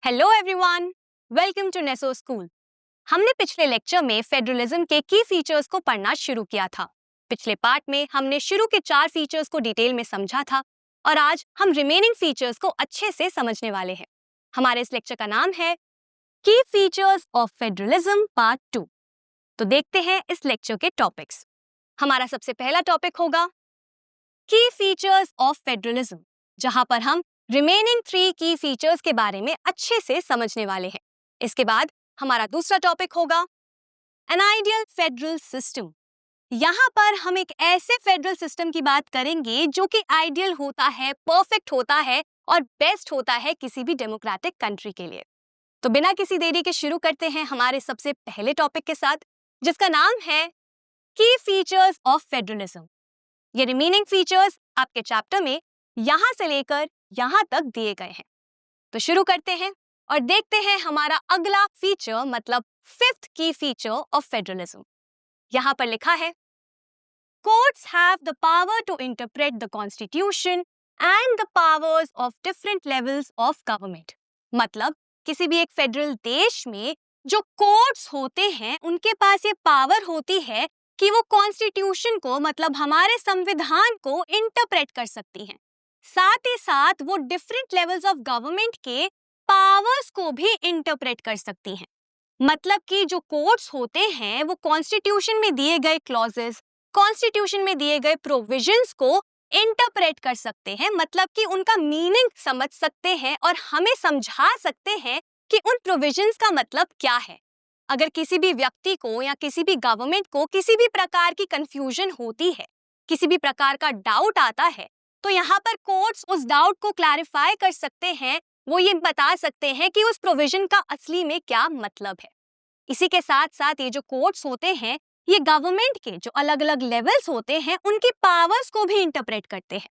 Hello everyone, welcome to Neso school. हमने पिछले lecture में फेडरलिज्म के की फीचर्स को पढ़ना शुरू किया था। पिछले पार्ट में हमने शुरू के 4 फीचर्स को डिटेल में समझा था और आज हम रिमेनिंग फीचर्स को अच्छे से समझने वाले हैं। हमारे इस लेक्चर का नाम है की फीचर्स ऑफ फेडरलिज्म पार्ट 2। तो देखते हैं इस लेक्चर के टॉपिक्स। हमारा सबसे पहला टॉपिक होगा की फीचर्स ऑफ फेडरलिज्म, जहां पर हम रिमेनिंग 3 की फीचर्स के बारे में अच्छे से समझने वाले हैं। इसके बाद हमारा दूसरा टॉपिक होगा एन आइडियल फेडरल सिस्टम। यहाँ पर हम एक ऐसे फेडरल सिस्टम की बात करेंगे जो कि आइडियल होता है, परफेक्ट होता है और बेस्ट होता है किसी भी डेमोक्रेटिक कंट्री के लिए। तो बिना किसी देरी के शुरू करते हैं हमारे सबसे पहले टॉपिक के साथ, जिसका नाम है की फीचर्स ऑफ फेडरलिज्म। ये रिमेनिंग फीचर्स आपके चैप्टर में यहां से लेकर यहां तक दिए गए हैं। तो शुरू करते हैं और देखते हैं हमारा अगला फीचर, मतलब 5th की फीचर ऑफ फेडरलिज्म। यहां पर लिखा है courts have the power to interpret the constitution and the powers of different levels of government. मतलब किसी भी एक फेडरल देश में जो कोर्ट्स होते हैं उनके पास ये पावर होती है कि वो कॉन्स्टिट्यूशन को, मतलब हमारे संविधान को इंटरप्रेट कर सकती हैं। साथ ही साथ वो डिफरेंट लेवल्स ऑफ गवर्नमेंट के पावर्स को भी इंटरप्रेट कर सकती हैं। मतलब कि जो कोर्ट्स होते हैं वो कॉन्स्टिट्यूशन में दिए गए क्लॉजेस, कॉन्स्टिट्यूशन में दिए गए प्रोविजंस को इंटरप्रेट कर सकते हैं, मतलब कि उनका मीनिंग समझ सकते हैं और हमें समझा सकते हैं कि उन प्रोविजंस का मतलब क्या है। अगर किसी भी व्यक्ति को या किसी भी गवर्नमेंट को किसी भी प्रकार की कंफ्यूजन होती है, किसी भी प्रकार का डाउट आता है, तो यहाँ पर कोर्ट्स उस डाउट को क्लैरिफाई कर सकते हैं। वो ये बता सकते हैं कि उस प्रोविजन का असली में क्या मतलब है। इसी के साथ साथ ये जो कोर्ट्स होते हैं ये गवर्नमेंट के जो अलग अलग लेवल्स होते हैं उनकी पावर्स को भी इंटरप्रेट करते हैं।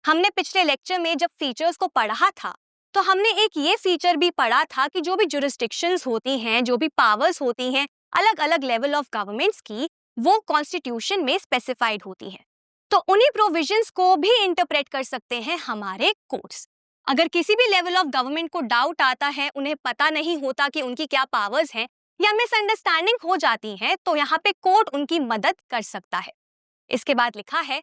हमने पिछले लेक्चर में जब फीचर्स को पढ़ा था तो हमने एक ये फीचर भी पढ़ा था कि जो भी जुरिस्डिक्शंस होती हैं, जो भी पावर्स होती हैं अलग अलग लेवल ऑफ गवर्नमेंट्स की, वो कॉन्स्टिट्यूशन में स्पेसिफाइड होती हैं। तो उन्हीं प्रोविजंस को भी इंटरप्रेट कर सकते हैं हमारे कोर्ट्स। अगर किसी भी लेवल ऑफ गवर्नमेंट को डाउट आता है, उन्हें पता नहीं होता कि उनकी क्या पावर्स हैं या मिसअंडरस्टैंडिंग हो जाती है, तो यहाँ पे कोर्ट उनकी मदद कर सकता है। इसके बाद लिखा है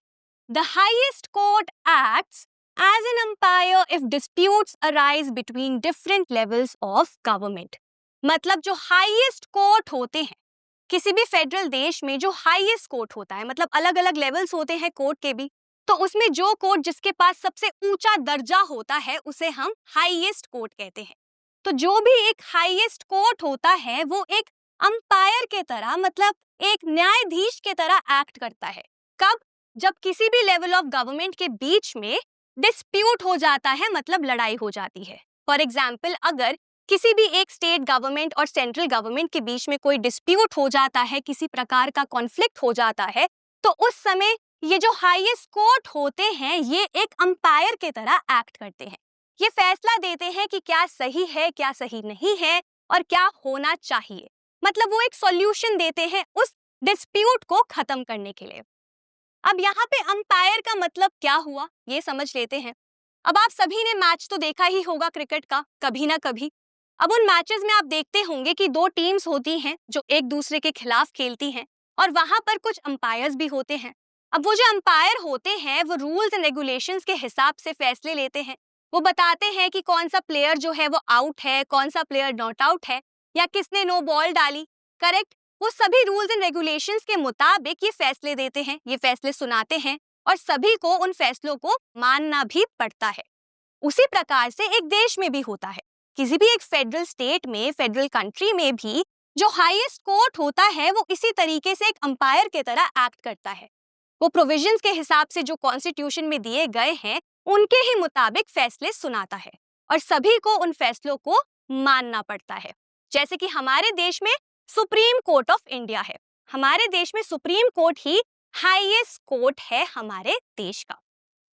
the highest court acts as an umpire if disputes arise between different levels of government। मतलब जो हाईएस्ट कोर्ट होते हैं किसी भी फेडरल देश में, जो हाईएस्ट कोर्ट होता है, मतलब अलग अलग लेवल्स होते हैं कोर्ट के भी, तो उसमें जो कोर्ट जिसके पास सबसे ऊंचा दर्जा होता है उसे हम हाईएस्ट कोर्ट कहते हैं। तो जो भी एक हाईएस्ट कोर्ट होता है वो एक अंपायर के तरह, मतलब एक न्यायाधीश के तरह एक्ट करता है। कब? जब किसी भी लेवल ऑफ गवर्नमेंट के बीच में डिस्प्यूट हो जाता है, मतलब लड़ाई हो जाती है। फॉर एग्जाम्पल, अगर किसी भी एक स्टेट गवर्नमेंट और सेंट्रल गवर्नमेंट के बीच में कोई डिस्प्यूट हो जाता है, किसी प्रकार का कॉन्फ्लिक्ट हो जाता है, तो उस समय ये जो हाईएस्ट कोर्ट होते हैं ये एक अंपायर के तरह एक्ट करते हैं। ये फैसला देते हैं कि क्या सही है, क्या सही नहीं है और क्या होना चाहिए। मतलब वो एक सॉल्यूशन देते हैं उस डिस्प्यूट को खत्म करने के लिए। अब यहाँ पे अंपायर का मतलब क्या हुआ ये समझ लेते हैं। अब आप सभी ने मैच तो देखा ही होगा क्रिकेट का, कभी ना कभी। अब उन मैचेस में आप देखते होंगे कि 2 टीम्स होती हैं जो एक दूसरे के खिलाफ खेलती हैं और वहां पर कुछ अंपायर्स भी होते हैं। अब वो जो अंपायर होते हैं वो रूल्स एंड रेगुलेशंस के हिसाब से फैसले लेते हैं। वो बताते हैं कि कौन सा प्लेयर जो है वो आउट है, कौन सा प्लेयर नॉट आउट है, या किसने नो बॉल डाली। करेक्ट? वो सभी रूल्स एंड रेगुलेशंस के मुताबिक ये फैसले देते हैं, ये फैसले सुनाते हैं और सभी को उन फैसलों को मानना भी पड़ता है। उसी प्रकार से एक देश में भी होता है। किसी भी एक फेडरल स्टेट में, फेडरल कंट्री में भी जो हाईएस्ट कोर्ट होता है वो इसी तरीके से एक अंपायर के तरह एक्ट करता है। वो प्रोविजंस के हिसाब से जो कॉन्स्टिट्यूशन में दिए गए हैं उनके ही मुताबिक फैसले सुनाता है और सभी को उन फैसलों को मानना पड़ता है। जैसे कि हमारे देश में सुप्रीम कोर्ट ऑफ इंडिया है। हमारे देश में सुप्रीम कोर्ट ही हाईएस्ट कोर्ट है हमारे देश का।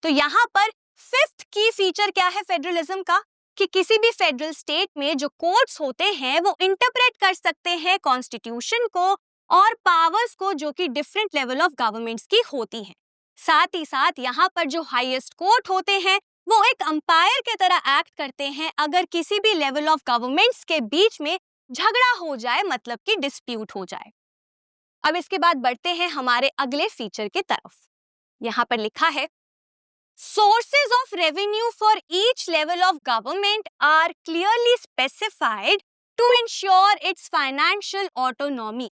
तो यहाँ पर 5th की फीचर क्या है फेडरलिज्म का, कि किसी भी फेडरल स्टेट में जो कोर्ट्स होते हैं वो इंटरप्रेट कर सकते हैं कॉन्स्टिट्यूशन को और पावर्स को जो कि डिफरेंट लेवल ऑफ गवर्नमेंट्स की होती हैं। साथ ही साथ यहाँ पर जो हाईएस्ट कोर्ट होते हैं वो एक अंपायर के तरह एक्ट करते हैं अगर किसी भी लेवल ऑफ गवर्नमेंट्स के बीच में झगड़ा हो जाए, मतलब कि डिस्प्यूट हो जाए। अब इसके बाद बढ़ते हैं हमारे अगले फीचर की तरफ। यहाँ पर लिखा है, sources of revenue for each level of government are clearly specified to ensure its financial autonomy।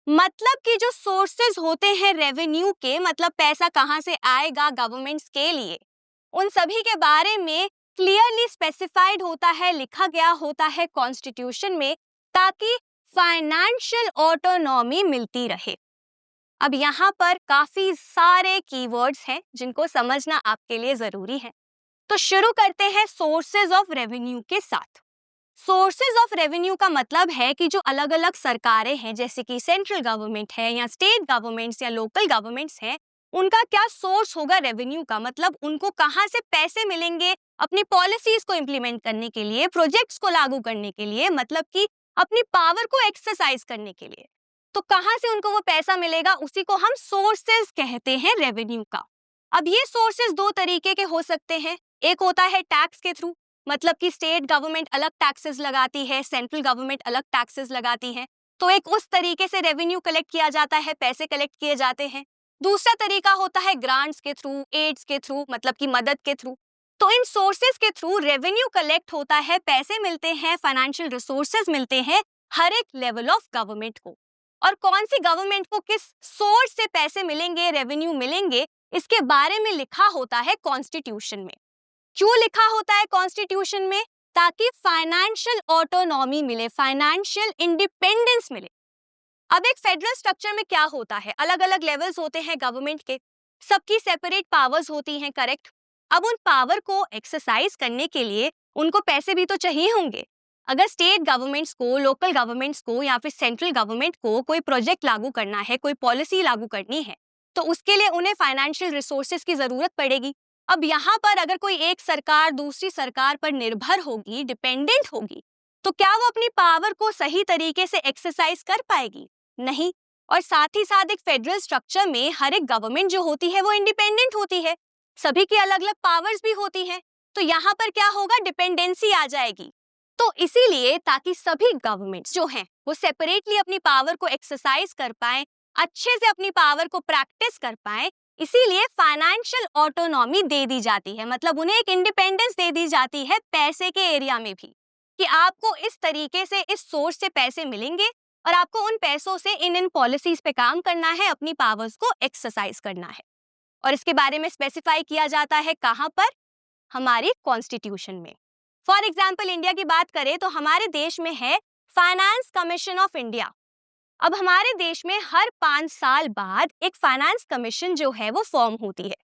मतलब कि जो सोर्सेज होते हैं रेवेन्यू के, मतलब पैसा कहां से आएगा गवर्नमेंट्स के लिए, उन सभी के बारे में क्लियरली स्पेसिफाइड होता है, लिखा गया होता है कॉन्स्टिट्यूशन में, ताकि फाइनेंशियल ऑटोनॉमी मिलती रहे। अब यहाँ पर काफी सारे कीवर्ड्स हैं जिनको समझना आपके लिए जरूरी है। तो शुरू करते हैं सोर्सेज ऑफ रेवेन्यू के साथ। सोर्सेज ऑफ रेवेन्यू का मतलब है कि जो अलग अलग सरकारें हैं, जैसे कि सेंट्रल गवर्नमेंट है या स्टेट गवर्नमेंट्स या लोकल गवर्नमेंट्स हैं, उनका क्या सोर्स होगा रेवेन्यू का, मतलब उनको कहाँ से पैसे मिलेंगे अपनी पॉलिसीज को इम्प्लीमेंट करने के लिए, प्रोजेक्ट्स को लागू करने के लिए, मतलब कि अपनी पावर को एक्सरसाइज करने के लिए। तो कहाँ से उनको वो पैसा मिलेगा, उसी को हम सोर्सेज कहते हैं रेवेन्यू का। अब ये सोर्सेज दो तरीके के हो सकते हैं। एक होता है टैक्स के थ्रू, मतलब कि स्टेट गवर्नमेंट अलग टैक्सेस लगाती है, सेंट्रल गवर्नमेंट अलग टैक्सेस लगाती है, तो एक उस तरीके से रेवेन्यू कलेक्ट किया जाता है, पैसे कलेक्ट किए जाते हैं। दूसरा तरीका होता है ग्रांट्स के थ्रू, एड्स के थ्रू, मतलब कि मदद के थ्रू। तो इन सोर्सेज के थ्रू रेवेन्यू कलेक्ट होता है, पैसे मिलते हैं, फाइनेंशियल रिसोर्सेज मिलते हैं हर एक लेवल ऑफ गवर्नमेंट को। और कौन सी गवर्नमेंट को किस सोर्स से पैसे मिलेंगे, रेवेन्यू मिलेंगे, इसके बारे में लिखा होता है कॉन्स्टिट्यूशन में। क्यों लिखा होता है कॉन्स्टिट्यूशन में? ताकि फाइनेंशियल ऑटोनॉमी मिले, फाइनेंशियल इंडिपेंडेंस मिले। अब एक फेडरल स्ट्रक्चर में क्या होता है, अलग अलग लेवल्स होते हैं गवर्नमेंट के, सबकी सेपरेट पावर्स होती हैं, करेक्ट। अब उन पावर को एक्सरसाइज करने के लिए उनको पैसे भी तो चाहिए होंगे। अगर स्टेट गवर्नमेंट्स को, लोकल गवर्नमेंट्स को या फिर सेंट्रल गवर्नमेंट को कोई प्रोजेक्ट लागू करना है, कोई पॉलिसी लागू करनी है, तो उसके लिए उन्हें फाइनेंशियल रिसोर्सेज की जरूरत पड़ेगी। अब यहाँ पर अगर कोई एक सरकार दूसरी सरकार पर निर्भर होगी, डिपेंडेंट होगी, तो क्या वो अपनी पावर को सही तरीके से एक्सरसाइज कर पाएगी? नहीं। और साथ ही साथ एक फेडरल स्ट्रक्चर में हर एक गवर्नमेंट जो होती है वो इंडिपेंडेंट होती है, सभी की अलग अलग पावर्स भी होती हैं, तो यहाँ पर क्या होगा, डिपेंडेंसी आ जाएगी। तो इसीलिए ताकि सभी गवर्नमेंट्स जो हैं वो सेपरेटली अपनी पावर को एक्सरसाइज कर पाएं, अच्छे से अपनी पावर को प्रैक्टिस कर पाएं, इसीलिए फाइनेंशियल ऑटोनॉमी दे दी जाती है, मतलब उन्हें एक इंडिपेंडेंस दे दी जाती है पैसे के एरिया में भी, कि आपको इस तरीके से इस सोर्स से पैसे मिलेंगे और आपको उन पैसों से इन पॉलिसीज पे काम करना है, अपनी पावर्स को एक्सरसाइज करना है। और इसके बारे में स्पेसिफाई किया जाता है कहाँ पर? हमारी कॉन्स्टिट्यूशन में। फॉर एग्जाम्पल इंडिया की बात करें तो हमारे देश में है फाइनेंस कमीशन ऑफ इंडिया। अब हमारे देश में हर 5 साल बाद एक फाइनेंस कमीशन जो है वो फॉर्म होती है।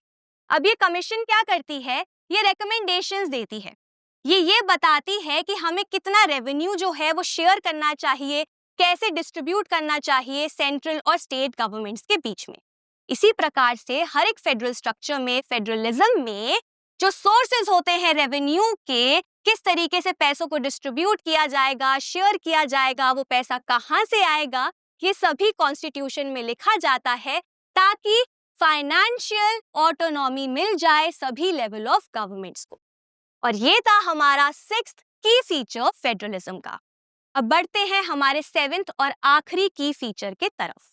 अब ये कमीशन क्या करती है? ये रिकमेंडेशंस देती है, ये बताती है कि हमें कितना रेवेन्यू जो है वो शेयर करना चाहिए, कैसे डिस्ट्रीब्यूट करना चाहिए सेंट्रल और स्टेट गवर्नमेंट्स के बीच में। इसी प्रकार से हर एक फेडरल स्ट्रक्चर में, फेडरलिज्म में, जो सोर्सेज होते हैं रेवेन्यू के, किस तरीके से पैसों को डिस्ट्रीब्यूट किया जाएगा, शेयर किया जाएगा, वो पैसा कहाँ से आएगा, ये सभी कॉन्स्टिट्यूशन में लिखा जाता है, ताकि फाइनेंशियल ऑटोनॉमी मिल जाए सभी लेवल ऑफ गवर्नमेंट्स को। और ये था हमारा 6th की फीचर फेडरलिज्म का। अब बढ़ते हैं हमारे 7th और आखिरी की फीचर के तरफ।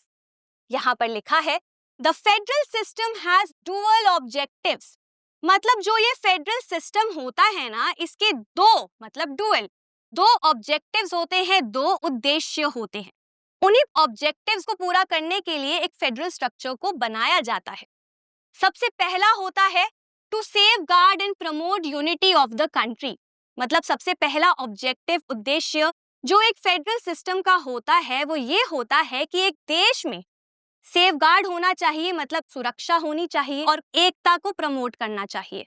यहाँ पर लिखा है, the federal system has dual objectives. मतलब जो ये फेडरल सिस्टम होता है ना, इसके दो, मतलब डुअल, दो ऑब्जेक्टिव्स होते हैं, दो उद्देश्य होते हैं। उन्हीं ऑब्जेक्टिव्स को पूरा करने के लिए एक फेडरल स्ट्रक्चर को बनाया जाता है। सबसे पहला होता है to safeguard and promote unity of the country. मतलब सबसे पहला ऑब्जेक्टिव, उद्देश्य जो एक फेडरल सिस्टम का होता है वो ये होता है कि एक देश में सेफगार्ड होना चाहिए, मतलब सुरक्षा होनी चाहिए, और एकता को प्रमोट करना चाहिए।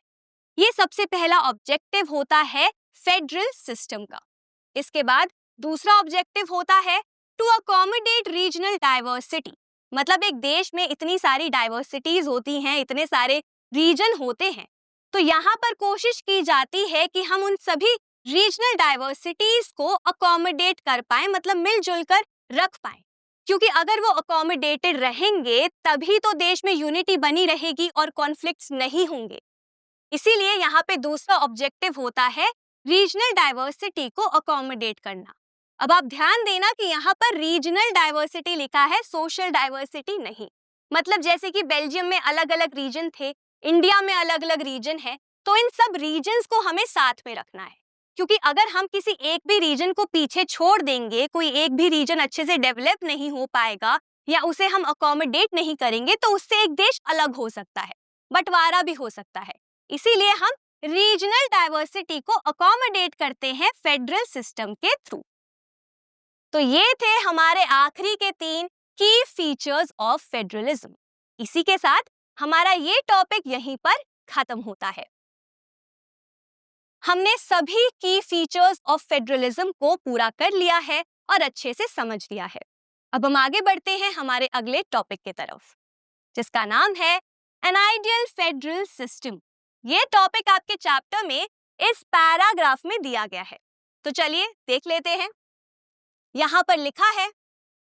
ये सबसे पहला ऑब्जेक्टिव होता है फेडरल सिस्टम का। इसके बाद दूसरा ऑब्जेक्टिव होता है टू अकोमोडेट रीजनल डाइवर्सिटी। मतलब एक देश में इतनी सारी डाइवर्सिटीज होती हैं, इतने सारे रीजन होते हैं, तो यहाँ पर कोशिश की जाती है कि हम उन सभी रीजनल डाइवर्सिटीज को अकोमोडेट कर पाए, मतलब मिलजुल कर रख पाए। क्योंकि अगर वो अकोमोडेटेड रहेंगे तभी तो देश में यूनिटी बनी रहेगी और कॉन्फ्लिक्ट्स नहीं होंगे। इसीलिए यहाँ पे दूसरा ऑब्जेक्टिव होता है रीजनल डाइवर्सिटी को अकोमोडेट करना। अब आप ध्यान देना कि यहाँ पर रीजनल डाइवर्सिटी लिखा है, सोशल डाइवर्सिटी नहीं। मतलब जैसे कि बेल्जियम में अलग अलग रीजन थे, इंडिया में अलग अलग रीजन है, तो इन सब रीजन्स को हमें साथ में रखना है। क्योंकि अगर हम किसी एक भी रीजन को पीछे छोड़ देंगे, कोई एक भी रीजन अच्छे से डेवलप नहीं हो पाएगा या उसे हम अकोमोडेट नहीं करेंगे, तो उससे एक देश अलग हो सकता है, बंटवारा भी हो सकता है। इसीलिए हम रीजनल डाइवर्सिटी को अकोमोडेट करते हैं फेडरल सिस्टम के थ्रू। तो ये थे हमारे आखिरी के 3 की फीचर्स ऑफ फेडरलिज्म। इसी के साथ हमारा ये टॉपिक यहीं पर खत्म होता है। हमने सभी की फीचर्स ऑफ फेडरलिज्म को पूरा कर लिया है और अच्छे से समझ लिया है। अब हम आगे बढ़ते हैं हमारे अगले टॉपिक की तरफ, जिसका नाम है एन आइडियल फेडरल सिस्टम। ये टॉपिक आपके चैप्टर में इस पैराग्राफ में दिया गया है, तो चलिए देख लेते हैं। यहाँ पर लिखा है,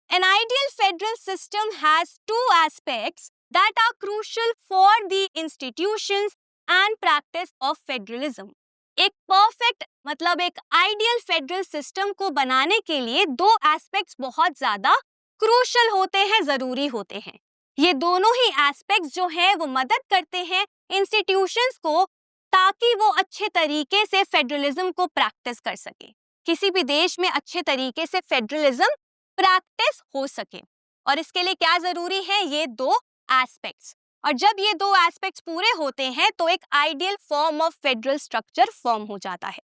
An ideal federal system has two aspects that are crucial for the institutions and practice of federalism. एक परफेक्ट मतलब एक आइडियल फेडरल सिस्टम को बनाने के लिए 2 एस्पेक्ट्स बहुत ज्यादा क्रूशल होते हैं, जरूरी होते हैं। ये दोनों ही एस्पेक्ट्स जो हैं वो मदद करते हैं इंस्टीट्यूशंस को, ताकि वो अच्छे तरीके से फेडरलिज्म को प्रैक्टिस कर सके। किसी भी देश में अच्छे तरीके से फेडरलिज्म प्रैक्टिस हो सके, और इसके लिए क्या जरूरी है, ये 2 एस्पेक्ट्स। और जब ये 2 एस्पेक्ट्स पूरे होते हैं तो एक ideal form of federal structure form हो जाता है।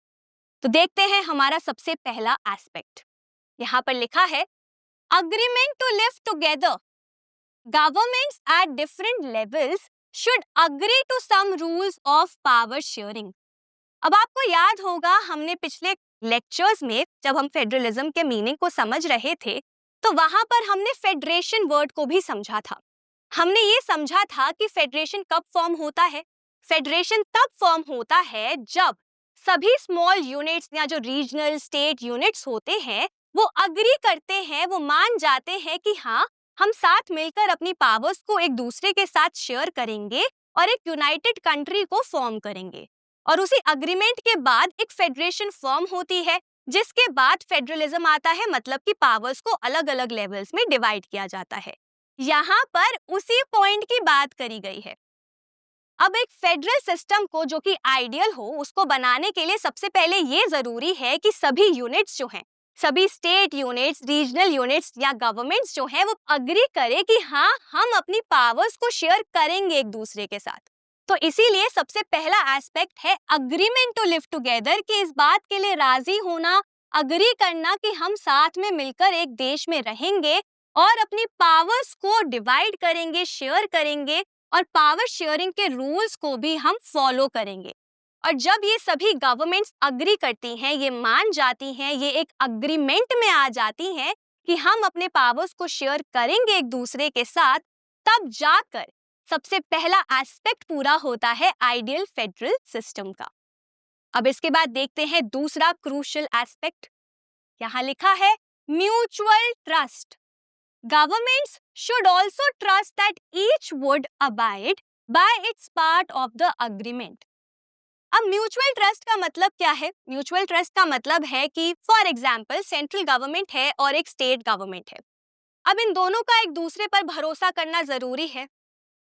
तो देखते हैं हमारा सबसे पहला एस्पेक्ट। यहाँ पर लिखा है, agreement to live together, governments at different levels should agree to some rules of power sharing. अब आपको याद होगा, हमने पिछले लेक्चर्स में जब हम फेडरलिज्म के मीनिंग को समझ रहे थे, तो वहां पर हमने फेडरेशन वर्ड को भी समझा था। हमने ये समझा था कि फेडरेशन कब फॉर्म होता है। फेडरेशन तब फॉर्म होता है जब सभी स्मॉल यूनिट्स या जो रीजनल स्टेट यूनिट्स होते हैं वो अग्री करते हैं, वो मान जाते हैं कि हाँ, हम साथ मिलकर अपनी पावर्स को एक दूसरे के साथ शेयर करेंगे और एक यूनाइटेड कंट्री को फॉर्म करेंगे। और उसी अग्रीमेंट के बाद एक फेडरेशन फॉर्म होती है, जिसके बाद फेडरलिज्म आता है, मतलब कि पावर्स को अलग अलग लेवल्स में डिवाइड किया जाता है। यहाँ पर उसी पॉइंट की बात करी गई है। अब एक फेडरल सिस्टम को जो कि आइडियल हो, उसको बनाने के लिए सबसे पहले ये जरूरी है कि सभी यूनिट्स जो हैं, सभी स्टेट यूनिट्स, रीजनल यूनिट्स या गवर्नमेंट्स जो हैं, वो अग्री करे कि हाँ, हम अपनी पावर्स को शेयर करेंगे एक दूसरे के साथ। तो इसीलिए सबसे पहला एस्पेक्ट है अग्रीमेंट टू लिव टुगेदर, कि इस बात के लिए राजी होना, अग्री करना कि हम साथ में मिलकर एक देश में रहेंगे और अपनी पावर्स को डिवाइड करेंगे, शेयर करेंगे, और पावर शेयरिंग के रूल्स को भी हम फॉलो करेंगे। और जब ये सभी गवर्नमेंट्स अग्री करती हैं, ये मान जाती हैं, ये एक अग्रीमेंट में आ जाती हैं कि हम अपने पावर्स को शेयर करेंगे एक दूसरे के साथ, तब जाकर सबसे पहला एस्पेक्ट पूरा होता है आइडियल फेडरल सिस्टम का। अब इसके बाद देखते हैं दूसरा क्रूशियल एस्पेक्ट। यहाँ लिखा है, mutual trust. Governments should also trust that each would abide by its part of the agreement. अब म्यूचुअल ट्रस्ट का मतलब क्या है? म्यूचुअल ट्रस्ट का मतलब है कि फॉर एग्जाम्पल सेंट्रल गवर्नमेंट है और एक स्टेट गवर्नमेंट है। अब इन दोनों का एक दूसरे पर भरोसा करना जरूरी है।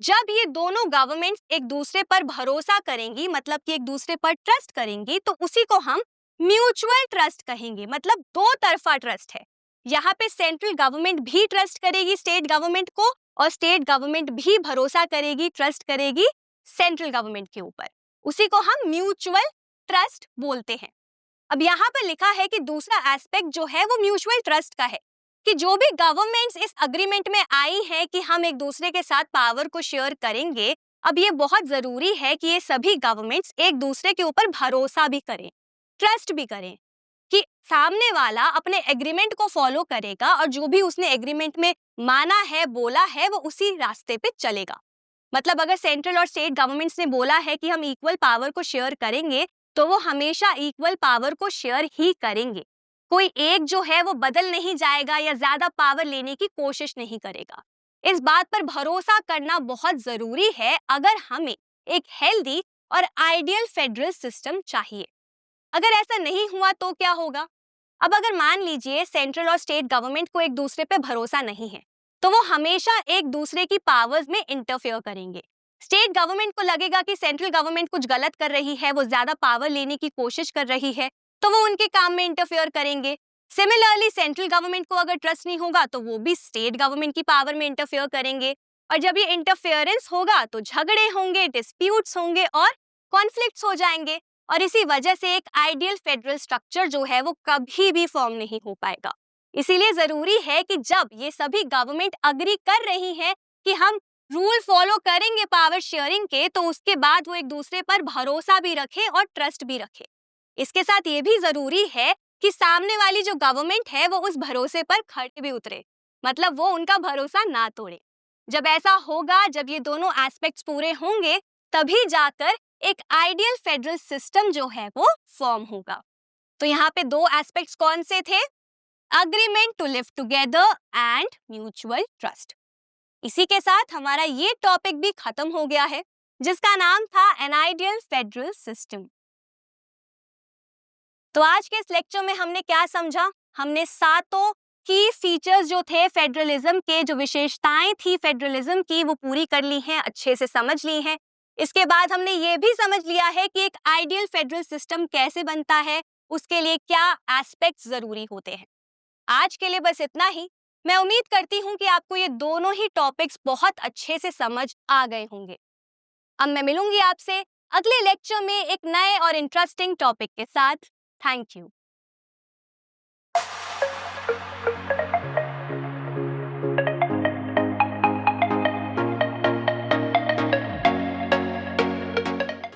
जब ये दोनों गवर्नमेंट्स एक दूसरे पर भरोसा करेंगी, मतलब कि एक दूसरे पर ट्रस्ट करेंगी, तो उसी को हम म्यूचुअल ट्रस्ट कहेंगे। मतलब दो तरफा ट्रस्ट है। यहाँ पे सेंट्रल गवर्नमेंट भी ट्रस्ट करेगी स्टेट गवर्नमेंट को, और स्टेट गवर्नमेंट भी भरोसा करेगी, ट्रस्ट करेगी सेंट्रल गवर्नमेंट के ऊपर। उसी को हम म्यूचुअल ट्रस्ट बोलते हैं। अब यहाँ पर लिखा है कि दूसरा एस्पेक्ट जो है वो म्यूचुअल ट्रस्ट का है, कि जो भी गवर्नमेंट्स इस अग्रीमेंट में आई है कि हम एक दूसरे के साथ पावर को शेयर करेंगे, अब ये बहुत जरूरी है कि ये सभी गवर्नमेंट्स एक दूसरे के ऊपर भरोसा भी करें, ट्रस्ट भी करें कि सामने वाला अपने एग्रीमेंट को फॉलो करेगा और जो भी उसने एग्रीमेंट में माना है, बोला है, वो उसी रास्ते पे चलेगा। मतलब अगर सेंट्रल और स्टेट गवर्नमेंट्स ने बोला है कि हम इक्वल पावर को शेयर करेंगे, तो वो हमेशा इक्वल पावर को शेयर ही करेंगे। कोई एक जो है वो बदल नहीं जाएगा या ज्यादा पावर लेने की कोशिश नहीं करेगा। इस बात पर भरोसा करना बहुत जरूरी है अगर हमें एक हेल्दी और आइडियल फेडरल सिस्टम चाहिए। अगर ऐसा नहीं हुआ तो क्या होगा? अब अगर मान लीजिए सेंट्रल और स्टेट गवर्नमेंट को एक दूसरे पे भरोसा नहीं है, तो वो हमेशा एक दूसरे की पावर्स में इंटरफेयर करेंगे। स्टेट गवर्नमेंट को लगेगा कि सेंट्रल गवर्नमेंट कुछ गलत कर रही है, वो ज्यादा पावर लेने की कोशिश कर रही है, तो वो उनके काम में इंटरफेयर करेंगे। सिमिलरली सेंट्रल गवर्नमेंट को अगर ट्रस्ट नहीं होगा तो वो भी स्टेट गवर्नमेंट की पावर में इंटरफेयर करेंगे। और जब ये इंटरफेरेंस होगा तो झगड़े होंगे, डिस्प्यूट्स होंगे और कॉन्फ्लिक्ट्स हो जाएंगे। और इसी वजह से एक आइडियल फेडरल स्ट्रक्चर जो है वो कभी भी फॉर्म नहीं हो पाएगा। इसीलिए जरूरी है कि जब ये सभी गवर्नमेंट अग्री कर रही हैं कि हम रूल फॉलो करेंगे पावर शेयरिंग के, तो उसके बाद वो एक दूसरे पर भरोसा भी रखे और ट्रस्ट भी रखे। इसके साथ ये भी जरूरी है कि सामने वाली जो गवर्नमेंट है वो उस भरोसे पर खड़े भी उतरे, मतलब वो उनका भरोसा ना तोड़े। जब ऐसा होगा, जब ये दोनों एस्पेक्ट्स पूरे होंगे, तभी जाकर एक आइडियल फेडरल सिस्टम जो है वो फॉर्म होगा। तो यहाँ पे दो एस्पेक्ट्स कौन से थे? Agreement to live together and mutual trust. इसी के साथ हमारा ये टॉपिक भी खत्म हो गया है, जिसका नाम था एन आइडियल फेडरल सिस्टम। तो आज के इस लेक्चर में हमने क्या समझा? हमने सातों की फीचर्स जो थे फेडरलिज्म के, जो विशेषताएं थी फेडरलिज्म की, वो पूरी कर ली हैं, अच्छे से समझ ली हैं। इसके बाद हमने ये भी समझ लिया है कि एक आइडियल फेडरल सिस्टम कैसे बनता है, उसके लिए क्या एस्पेक्ट्स जरूरी होते हैं। आज के लिए बस इतना ही। मैं उम्मीद करती हूँ कि आपको ये दोनों ही टॉपिक्स बहुत अच्छे से समझ आ गए होंगे। अब मैं मिलूंगी आपसे अगले लेक्चर में एक नए और इंटरेस्टिंग टॉपिक के साथ। Thank you.